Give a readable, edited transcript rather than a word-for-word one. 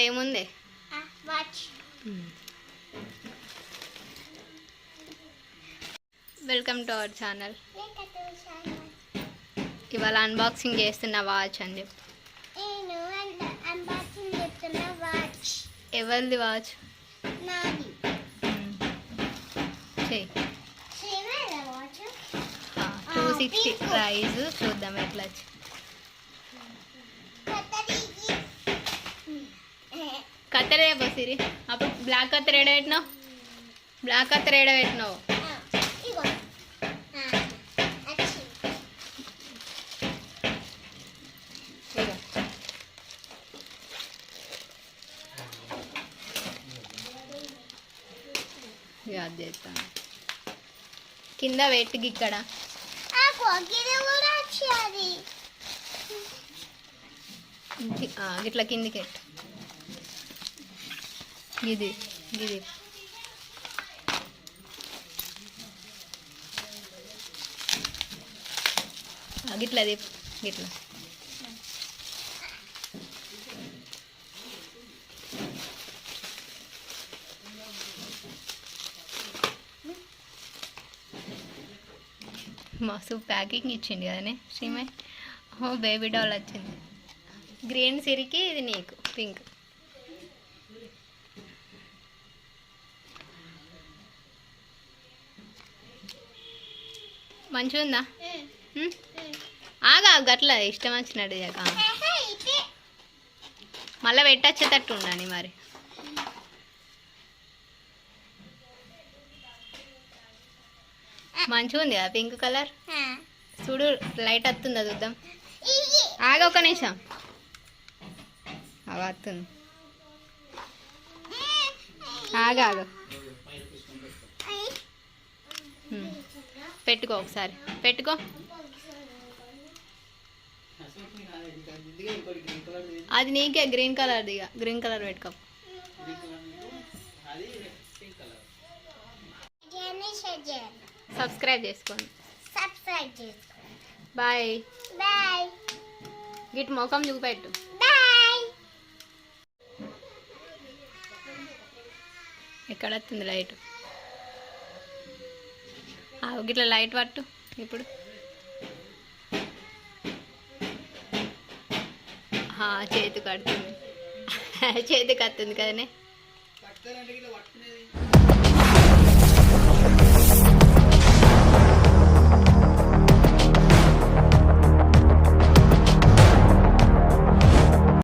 అందులో ఏముంది? Welcome to our channel. ఇవాళ అన్బాక్సింగ్ చేస్తున్న వాచ్ అని చెప్పి. ఎవరిది వాచ్? చెయ్యి. 260 ప్రైజ్. చూద్దాం ఎట్లా వచ్చి. కత్తెర బసిరి అప్పుడు బ్లాక్ కత్తెర ఏడ పెట్టినావు? బ్లాక్ కత్తెర ఏడ పెట్టినావు? యాద్ చేస్తాను. కింద వెట్టుకి ఇక్కడ గిట్లా కిందికి ఎట్టు. గిది గిది గిట్లా అది గిట్లా. మస్తు ప్యాకింగ్ ఇచ్చింది కదనే శ్రీమయ్. ఓ బేబీ డాల్ వచ్చింది. గ్రీన్ సిరికి, ఇది నీకు పింక్. మంచిగా ఉందా? ఆగా గట్ల ఇష్టం వచ్చినట్టు మళ్ళీ పెట్టచ్చేటట్టు ఉండాలి మరి. మంచిగా ఉంది కదా పింక్ కలర్. చూడు లైట్ వస్తుందా చూద్దాం. ఆగా ఒక నిమిషం. అవి వస్తుంది. ఆగా ఆగా పెట్టుకో ఒకసారి పెట్టుకో. అది నీకే గ్రీన్ కలర్ది. ఇక గ్రీన్ కలర్ పెట్టుకో. సబ్స్క్రైబ్ చేసుకోండి. Bye bye. గిట్ ముఖం చూపెట్టు. ఎక్కడ వస్తుంది లైట్? గిట్లా లైట్ పట్టు ఇప్పుడు. చేతి కడుతుంది. చేతి కత్తుంది కదనే.